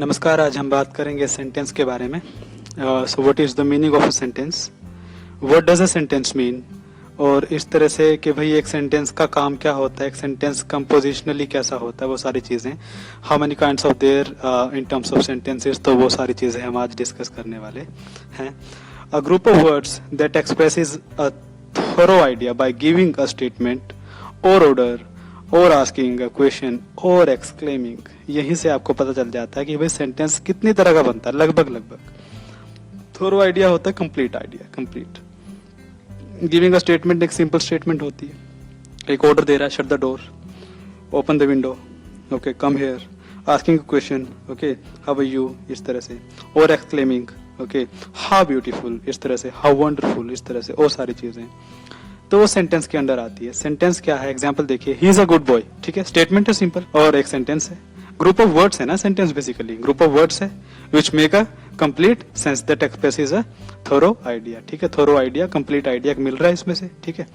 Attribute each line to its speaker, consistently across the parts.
Speaker 1: नमस्कार। आज हम बात करेंगे सेंटेंस के बारे में। So what is the meaning of a sentence, what does a sentence mean, और इस तरह से कि भाई एक सेंटेंस का काम क्या होता है, एक सेंटेंस कंपोजिशनली कैसा होता है, वो सारी चीज़ें, how many kinds of there in terms of sentences, तो वो सारी चीज़ें हम आज डिस्कस करने वाले हैं। A group of words that expresses a thorough idea by giving a statement और ऑर्डर और आस्किंग अ क्वेश्चन और एक्सक्लेमिंग। यहीं से आपको पता चल जाता है कि भाई सेंटेंस कितनी तरह का बनता है। लगभग थोरो आइडिया होता है complete idea, complete. Giving a statement एक सिंपल स्टेटमेंट होती है, एक ऑर्डर दे रहा है, shut the door, open the window, okay, come here, asking a question, okay, how are you, इस तरह से, और एक्सक्लेमिंग, ओके, हाउ ब्यूटीफुल, इस तरह से, हाउ वंडरफुल, इस तरह से, और सारी चीजें, तो वो सेंटेंस के अंडर आती है। सेंटेंस क्या है? एग्जांपल देखिए, he is a good boy, ठीक है, स्टेटमेंट है सिंपल, और एक सेंटेंस है। ग्रुप ऑफ वर्ड्स है ना sentence, basically group of words है which make a complete sense that expresses a thorough idea, ठीक है, थोरो आइडिया, कंप्लीट आइडिया मिल रहा है इसमें से, ठीक है।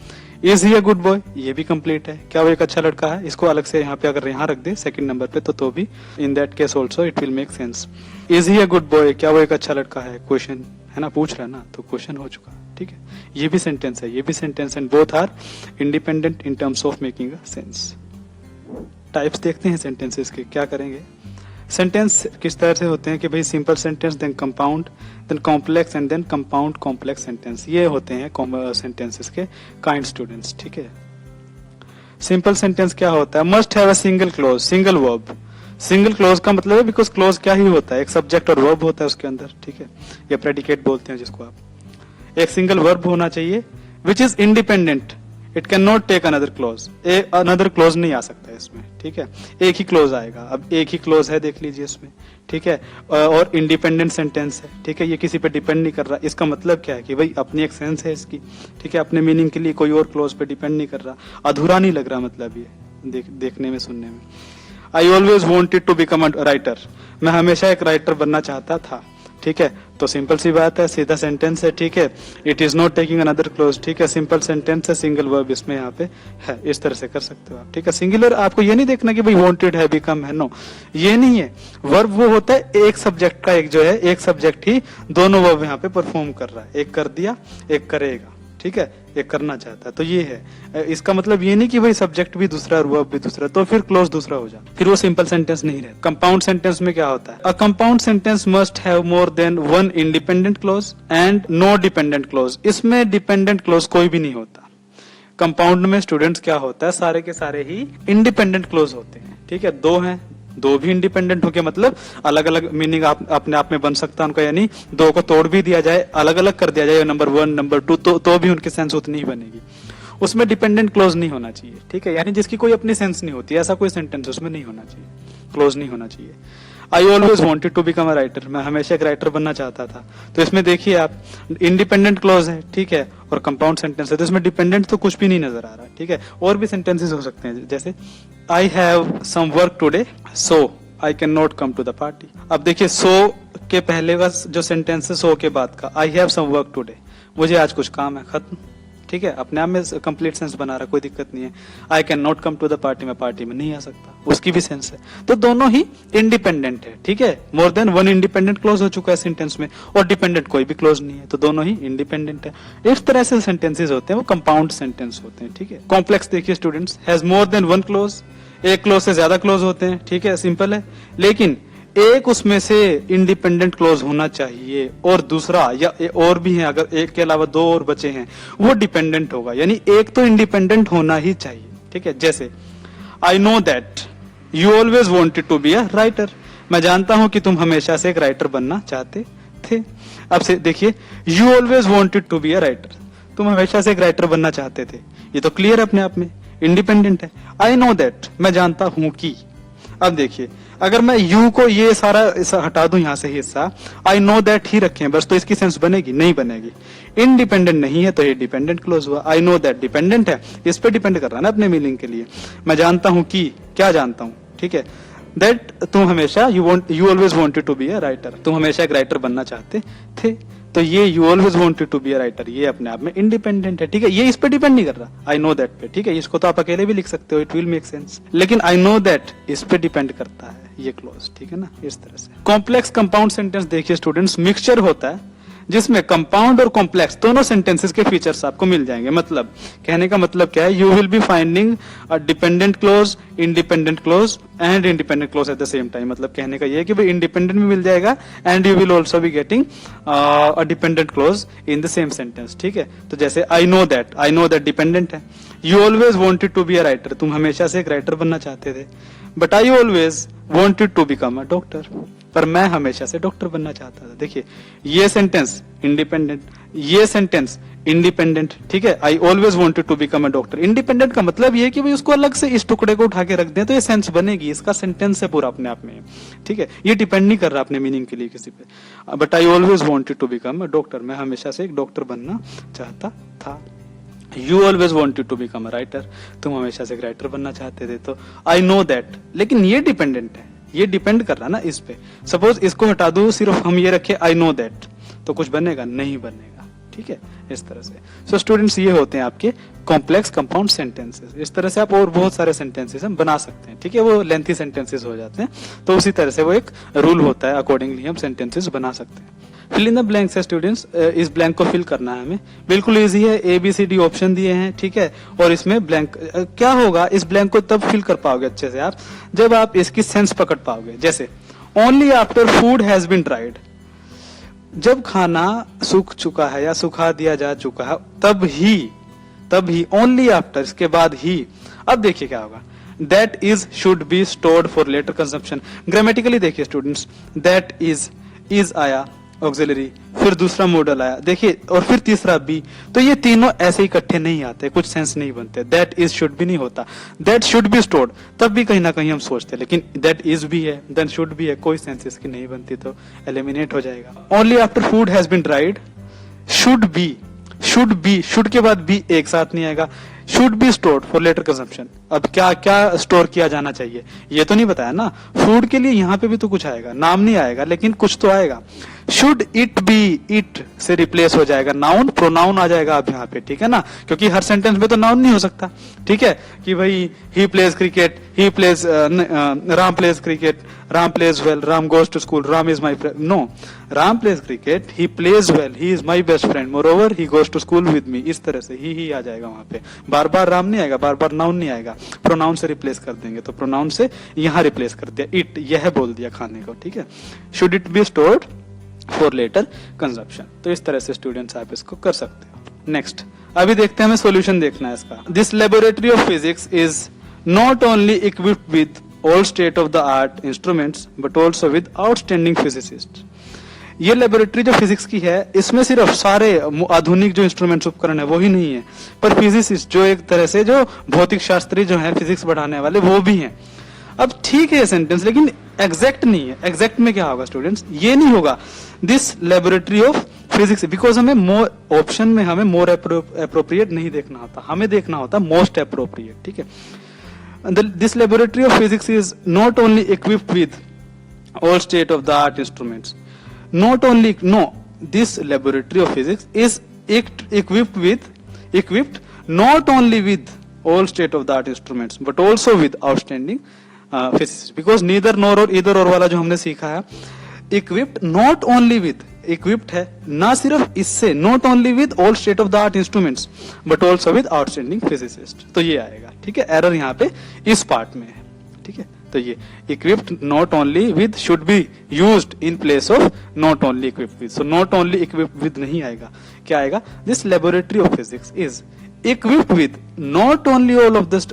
Speaker 1: Is he a good boy, ये भी कंप्लीट है, क्या वो एक अच्छा लड़का है, इसको अलग से यहाँ पे अगर यहाँ रख दे सेकंड नंबर पे तो भी in that case also it will make sense. Is he a good boy, क्या वो एक अच्छा लड़का है, क्वेश्चन है ना, पूछ रहा है ना, तो क्वेश्चन हो चुका, ठीक है। ये भी सेंटेंस है, ये भी sentence, and both are independent in terms of making a sense. Types देखते हैं सेंटेंसेस के, क्या करेंगे। सेंटेंस किस तरह से होते हैं कि भाई simple sentence, then compound, then complex, and then compound complex sentence. ये होते हैं सेंटेंसेस के काइंड स्टूडेंट्स, ठीक है। सिंपल सेंटेंस क्या होता है? Must have a single close, single verb. Single close का मतलब है बिकॉज क्लोज क्या ही होता है, एक सब्जेक्ट और वर्ब होता है उसके अंदर, ठीक है, या प्रेडिकेट बोलते हैं जिसको आप। एक सिंगल वर्ब होना चाहिए which is independent, it can not take another clause, another clause नहीं आ सकता है इसमें, ठीक है, एक ही क्लोज आएगा। अब एक ही क्लोज है, देख लीजिए इसमें, ठीक है, और इंडिपेंडेंट सेंटेंस है, ठीक है, ये किसी पे डिपेंड नहीं कर रहा। इसका मतलब क्या है कि भाई अपनी एक सेंस है इसकी, ठीक है, अपने मीनिंग के लिए कोई और क्लोज पे डिपेंड नहीं कर रहा, अधूरा नहीं लग रहा, मतलब ये देखने में, सुनने में। I always wanted to become a writer, मैं हमेशा एक राइटर बनना चाहता था, ठीक है, तो सिंपल सी बात है, सीधा सेंटेंस है, ठीक है। It is not taking another close, ठीक है, सिंपल सेंटेंस है, सिंगल वर्ब इसमें यहाँ पे है, इस तरह से कर सकते हो आप, ठीक है। सिंगुलर आपको ये नहीं देखना कि भाई वांटेड है, बिकम है, नो, ये नहीं है। वर्ब वो होता है एक सब्जेक्ट का, एक जो है एक सब्जेक्ट ही दोनों वर्ब यहाँ पे परफॉर्म कर रहा है, एक कर दिया, एक करेगा, ठीक है, एक करना चाहता है, तो ये है। इसका मतलब ये नहीं कि भाई सब्जेक्ट भी दूसरा और वर्ब भी दूसरा, तो फिर क्लोज दूसरा हो जाए, फिर वो सिंपल सेंटेंस नहीं रहता। कंपाउंड सेंटेंस में क्या होता है? A compound sentence must have more than one independent clause and no dependent clause. इसमें डिपेंडेंट क्लोज कोई भी नहीं होता। कंपाउंड में स्टूडेंट्स क्या होता है, सारे के सारे ही इंडिपेंडेंट क्लोज होते हैं, ठीक है। दो हैं, दो भी इंडिपेंडेंट हो गया, मतलब अलग अलग मीनिंग अपने आप में बन सकता है उनका, यानी दो को तोड़ भी दिया जाए, अलग अलग कर दिया जाए, नंबर 1 नंबर 2, तो भी उनकी सेंस उतनी ही बनेगी। उसमें डिपेंडेंट क्लोज नहीं होना चाहिए, ठीक है, यानी जिसकी कोई अपनी सेंस नहीं होती, ऐसा कोई सेंटेंस उसमें नहीं होना चाहिए, क्लोज नहीं होना चाहिए। I always wanted to become a writer, मैं हमेशा एक राइटर बनना चाहता था, तो इसमें देखिए आप, इंडिपेंडेंट क्लोज है, ठीक है, और कंपाउंड सेंटेंस है, तो इसमें डिपेंडेंट तो कुछ भी नहीं नजर आ रहा, ठीक है। और भी सेंटेंसेस हो सकते हैं, जैसे I have some work today so I can not come to the party. अब देखिए, सो के पहले का जो सेंटेंस है, सो के बाद का, I have some work today, मुझे आज कुछ काम है, खत्म, ठीक है, अपने आप में कंप्लीट सेंस बना रहा, कोई दिक्कत नहीं है। I can not come to the party, मैं पार्टी में नहीं आ सकता, उसकी भी सेंस है। तो दोनों ही इंडिपेंडेंट है, ठीक है, मोर देन वन इंडिपेंडेंट क्लोज हो चुका है सेंटेंस में, और डिपेंडेंट कोई भी क्लोज नहीं है, तो दोनों ही इंडिपेंडेंट है। इस तरह से सेंटेंसेस होते हैं, वो कंपाउंड सेंटेंस होते हैं, ठीक है। कॉम्प्लेक्स देखिए students, has more than one clause, एक क्लोज से ज्यादा क्लोज होते हैं, ठीक है, सिंपल है, लेकिन एक उसमें से इंडिपेंडेंट क्लोज होना चाहिए, और दूसरा या और भी है, अगर एक के अलावा दो और बचे हैं वो डिपेंडेंट होगा, यानी एक तो इंडिपेंडेंट होना ही चाहिए, ठीक है। जैसे I know that you always wanted to be a writer, मैं जानता हूं कि तुम हमेशा से एक राइटर बनना चाहते थे। अब से देखिए, you always wanted to be a writer, तुम हमेशा से एक राइटर बनना चाहते थे, ये तो क्लियर अपने आप में इंडिपेंडेंट है। आई नो दैट, मैं जानता हूं कि, अब देखिए, अगर मैं यू को ये सारा हटा दूं यहां से हिस्सा, आई नो दैट ही रखें बस, तो इसकी सेंस बनेगी? नहीं बनेगी, इंडिपेंडेंट नहीं है, तो ये डिपेंडेंट क्लोज हुआ। आई नो दैट डिपेंडेंट है, इस पे डिपेंड कर रहा है ना अपने मीनिंग के लिए। मैं जानता हूं कि, क्या जानता हूं, ठीक है, दैट तुम हमेशा, you always wanted to be a writer, तुम हमेशा एक राइटर बनना चाहते थे, तो ये you always wanted to be a writer, ये अपने आप में इंडिपेंडेंट है, ठीक है, ये इस पे डिपेंड नहीं कर रहा, आई नो दैट पे, ठीक है, इसको तो आप अकेले भी लिख सकते हो, इट विल मेक सेंस, लेकिन आई नो दैट इस पे डिपेंड करता है, ये क्लोज, ठीक है ना, इस तरह से। कॉम्प्लेक्स कंपाउंड सेंटेंस देखिए स्टूडेंट्स, मिक्सचर होता है जिसमें कंपाउंड और कॉम्प्लेक्स दोनों सेंटेंसेस के फीचर्स आपको मिल जाएंगे। मतलब कहने का मतलब क्या है, you will be finding a dependent close, independent clause and independent clause at the same time. मतलब कहने का ये है कि भाई इंडिपेंडेंट भी मिल जाएगा and you will also be getting a dependent clause in the same sentence, ठीक है। तो जैसे आई नो दैट डिपेंडेंट है। You always wanted to be a writer, तुम हमेशा से एक राइटर बनना चाहते थे। But I always wanted to become a doctor, पर मैं हमेशा से डॉक्टर बनना चाहता था। देखिए ये सेंटेंस इंडिपेंडेंट, ये सेंटेंस इंडिपेंडेंट, ठीक है। I always wanted to become a doctor, independent का मतलब ये है कि भाई उसको अलग से इस टुकड़े को उठा के रख दें तो ये सेंस बनेगी, इसका सेंटेंस है पूरा अपने आप में, ठीक है। ये डिपेंड नहीं कर रहा अपने मीनिंग के लिए किसी पे। But I always wanted to become a doctor, मैं हमेशा से एक डॉक्टर बनना चाहता था। You always wanted to become a writer, तुम हमेशा से एक राइटर बनना चाहते थे। तो आई नो दैट, लेकिन ये डिपेंडेंट है, ये डिपेंड कर रहा है ना इस पे। सपोज इसको हटा दो, सिर्फ हम ये रखे आई नो दैट, तो कुछ बनेगा नहीं बनेगा, ठीक है, इस तरह से। सो स्टूडेंट्स ये होते हैं आपके कॉम्प्लेक्स कंपाउंड सेंटेंसेस। इस तरह से आप और बहुत सारे सेंटेंसेस हम बना सकते हैं, ठीक है। वो लेंथी सेंटेंसेस हो जाते हैं, तो उसी तरह से वो एक रूल होता है, अकॉर्डिंगली हम सेंटेंसेस बना सकते हैं। फिल इन द ब्लैंक्स है स्टूडेंट्स, इस ब्लैंक को फिल करना है हमें, बिल्कुल इजी है। ABCD ऑप्शन दिए हैं, ठीक है, और इसमें ब्लैंक क्या होगा, इस ब्लैंक को तब फिल कर पाओगे अच्छे से आप जब आप इसकी सेंस पकड़ पाओगे। जैसे only after food has been dried, जब खाना सूख चुका है या सुखा दिया जा चुका है तब ही ओनली आफ्टर, इसके बाद ही। अब देखिए क्या होगा, that is should be stored for later consumption. Grammatically देखिए स्टूडेंट्स, दैट इज आया ऑक्सिलरी, फिर दूसरा मॉडल आया, देखिए, और फिर तीसरा बी, तो ये तीनों ऐसे इकट्ठे नहीं आते, कुछ सेंस नहीं बनते। दैट इज शुड भी नहीं होता, दैट शुड बी स्टोर्ड तब भी कहीं ना कहीं हम सोचते हैं, लेकिन दैट इज भी है, देन शुड भी है, कोई सेंस इसकी नहीं बनती, तो एलिमिनेट हो जाएगा। Only after food has been dried, should be, should के बाद बी एक साथ नहीं आएगा, should be stored for later consumption. अब क्या क्या स्टोर किया जाना चाहिए ये तो नहीं बताया ना, फूड के लिए यहाँ पे भी तो कुछ आएगा, नाम नहीं आएगा लेकिन कुछ तो आएगा। शुड इट बी, इट से रिप्लेस हो जाएगा नाउन, प्रोनाउन आ जाएगा अब यहाँ पे, ठीक है ना, क्योंकि हर सेंटेंस में तो नाउन नहीं हो सकता, ठीक है, कि भाई he plays cricket, he plays, Ram plays cricket, Ram plays well, Ram goes to school, Ram is my, no, Ram plays cricket, he plays well, he is my best friend, moreover he goes to school with me, इस तरह से ही आ जाएगा वहां पे, बार बार राम नहीं आएगा, बार बार noun नहीं आएगा, प्रोनाउन से रिप्लेस कर देंगे, तो प्रोनाउन से यहाँ रिप्लेस कर दिया, इट, यह बोल दिया खाने को, ठीक है। Should it be stored for later consumption, तो इस तरह से स्टूडेंट्स आप इसको कर सकते हो। नेक्स्ट अभी देखते हैं, हमें सॉल्यूशन देखना है इसका। This laboratory of physics is not only equipped with all state of the art instruments but also with outstanding physicist. ये लेबोरेटरी जो फिजिक्स की है, इसमें सिर्फ सारे आधुनिक जो इंस्ट्रूमेंट्स उपकरण है वो ही नहीं है, पर फिजिसिस्ट जो एक तरह से जो भौतिक शास्त्री जो है, फिजिक्स पढ़ाने वाले, वो भी हैं। अब ठीक है ये सेंटेंस, लेकिन एग्जैक्ट नहीं है। एग्जैक्ट में क्या होगा स्टूडेंट्स, ये नहीं होगा this laboratory of physics, because हमें मोर ऑप्शन में हमें मोर अप्रोप्रिएट नहीं देखना होता, हमें देखना होता मोस्ट अप्रोप्रिएट, ठीक है। This laboratory of physics is not only equipped with all state of the art instruments, not only, no, this laboratory of physics is equipped not only with all state of the art instruments but also with outstanding physicists, because neither nor or either or वाला जो हमने सीखा है, equipped not only with, equipped है ना सिर्फ इससे, not only with all state of the art instruments but also with outstanding physicists, तो ये आएगा, ठीक है। एरर यहाँ पे इस पार्ट में है, ठीक है। तो ये equipped not only with should be used in place of not only equipped with, so not only equipped with नहीं आएगा, क्या आएगा, this laboratory of physics is equipped with not only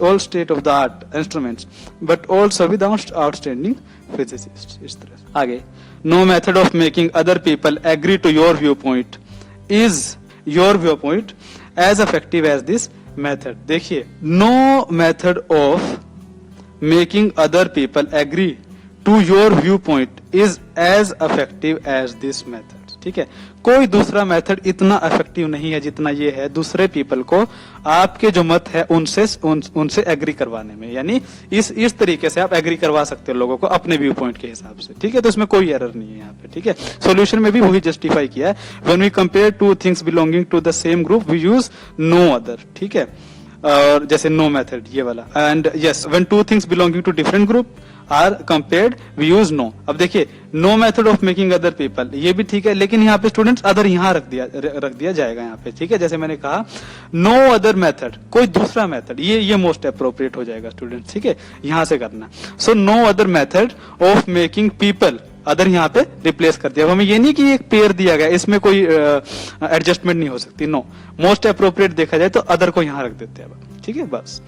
Speaker 1: all state of the art instruments but also with outstanding physicists, इस तरह से। आगे, no method of making other people agree to your viewpoint is your viewpoint as effective as this method। देखिए, no method of making other people agree to your viewpoint is as effective as this method, ठीक है। कोई दूसरा method इतना effective नहीं है जितना ये है दूसरे पीपल को आपके जो मत है उनसे एग्री करवाने में, यानी इस तरीके से आप एग्री करवा सकते हो लोगों को अपने व्यू पॉइंट के हिसाब से, ठीक है। तो इसमें कोई एरर नहीं है यहाँ पे, ठीक है। सॉल्यूशन में भी वही जस्टिफाई किया है, when we compare two things belonging to the same group we use no other, ठीक है। और जैसे नो मेथड ये वाला, and yes when two things belonging to different group are compared we use no. अब देखिए no method of making other people, ये भी ठीक है, लेकिन यहाँ पे स्टूडेंट्स अदर यहाँ रख दिया जाएगा यहाँ पे, ठीक है। जैसे मैंने कहा नो अदर मेथड, कोई दूसरा मेथड, ये मोस्ट अप्रोप्रिएट हो जाएगा स्टूडेंट्स, ठीक है, यहाँ से करना। So no other method of making people, other यहाँ पे रिप्लेस कर दिया। अब हमें ये नहीं कि एक पेयर दिया गया इसमें कोई एडजस्टमेंट नहीं हो सकती, नो, मोस्ट अप्रोप्रिएट देखा जाए तो अदर को यहाँ रख देते हैं, ठीक है, बस।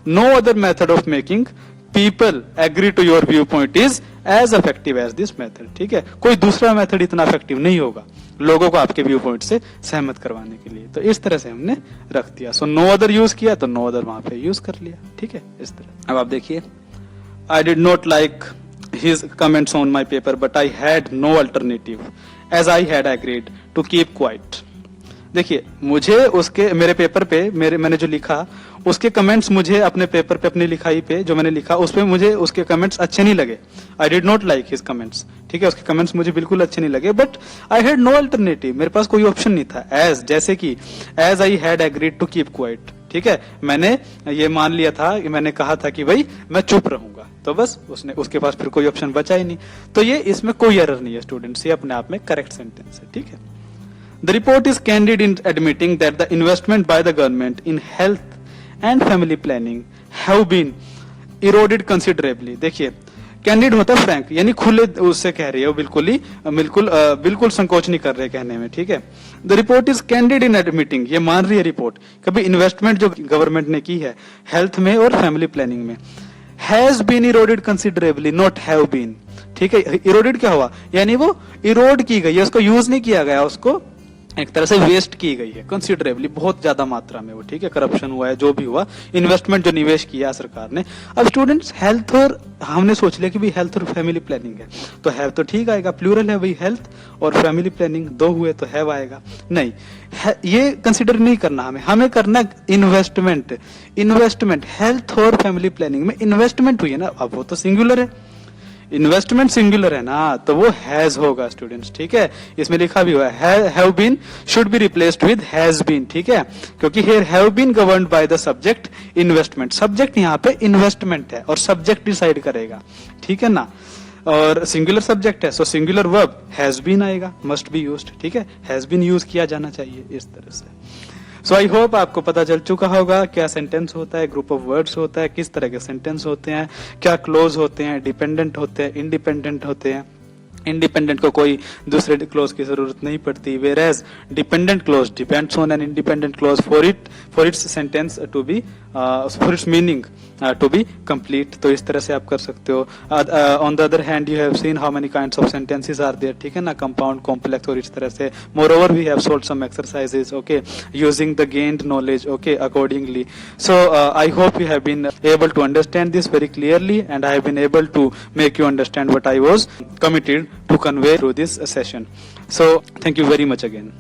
Speaker 1: No other method of making people agree to your view point is as effective as this method, ठीक है, कोई दूसरा मेथड इतना इफेक्टिव नहीं होगा लोगों को आपके व्यू पॉइंट से सहमत करवाने के लिए। तो इस तरह से हमने रख दिया। सो नो अदर यूज किया तो नो अदर वहां पे यूज कर लिया, ठीक है, इस तरह। अब आप देखिए, आई did not like his comments on my paper but I had no alternative as I had agreed to keep quiet। देखिए मुझे उसके मेरे पेपर पे मैंने जो लिखा उसके कमेंट्स मुझे अपने पेपर पे अपनी लिखाई पे जो मैंने लिखा उस पे मुझे उसके कमेंट्स अच्छे नहीं लगे। I did not like his comments, ठीक है, उसके कमेंट्स मुझे बिल्कुल अच्छे नहीं लगे, but I had no alternative, मेरे पास कोई ऑप्शन नहीं था। एज जैसे कि as I had agreed to keep quiet, ठीक है, मैंने ये मान लिया था, मैंने कहा था कि भाई मैं चुप रहूंगा, तो बस उसके पास फिर कोई ऑप्शन बचा ही नहीं। तो ये इसमें कोई एरर नहीं है स्टूडेंट्स, ये अपने आप में करेक्ट सेंटेंस है, ठीक है। The report is candid in admitting that the investment by the government in health and family planning have been eroded considerably. देखिए कैंडिड होता है फ्रैंक, यानी खुले उससे कह रही है वो, बिल्कुल संकोच नहीं कर रहे कहने में, ठीक है। The report is candid in admitting, ये मान रही है रिपोर्ट कभी इन्वेस्टमेंट जो गवर्नमेंट ने की है हेल्थ में और फैमिली प्लानिंग में has been eroded considerably, not have been, ठीक है। इरोडेड क्या हुआ, यानी वो इरोड की गई है, उसको यूज नहीं किया गया, उसको एक तरह से वेस्ट की गई है कंसिडरेबली, बहुत ज्यादा मात्रा में वो, ठीक है, करप्शन हुआ है, जो भी हुआ, इन्वेस्टमेंट जो निवेश किया सरकार ने। अब स्टूडेंट्स हेल्थ और हमने सोच लिया कि भाई हेल्थ और फैमिली प्लानिंग है तो हैव तो ठीक आएगा, प्लूरल है भाई, हेल्थ और फैमिली प्लानिंग दो हुए तो हैव आएगा, नहीं ये कंसिडर नहीं करना, हमें करना इन्वेस्टमेंट। हेल्थ और फैमिली प्लानिंग में इन्वेस्टमेंट हुई है ना, अब वो तो सिंगुलर है, इन्वेस्टमेंट सिंगुलर है ना, तो वो हैज होगा स्टूडेंट्स, ठीक है। इसमें लिखा भी हुआ है have been should be replaced with has been, ठीक है, क्योंकि here have been governed by the subject investment, subject यहाँ पे इन्वेस्टमेंट है और सब्जेक्ट डिसाइड करेगा, ठीक है ना, और सिंगुलर सब्जेक्ट है, सो सिंगुलर वर्ब हैज बीन आएगा, मस्ट बी यूज्ड, ठीक है, हैज बीन यूज किया जाना चाहिए इस तरह से। सो आई होप आपको पता चल चुका होगा क्या सेंटेंस होता है, ग्रुप ऑफ वर्ड्स होता है, किस तरह के सेंटेंस होते हैं, क्या क्लोज होते हैं, डिपेंडेंट होते हैं, इंडिपेंडेंट होते हैं। इंडिपेंडेंट को कोई दूसरे क्लोज की जरूरत नहीं पड़ती, whereas dependent clause depends on an independent clause for its sentence to be for its meaning to be complete. तो इस तरह से आप कर सकते हो। On the other hand you have seen how many kinds of sentences are there, ठीक है ना, कंपाउंड, कॉम्प्लेक्स और इस तरह से। Moreover we have solved some exercises, okay, using the gained knowledge, okay, accordingly. So I hope you have been able to understand this very clearly and I have been able to make you understand what I was committed to convey through this session. So thank you very much again.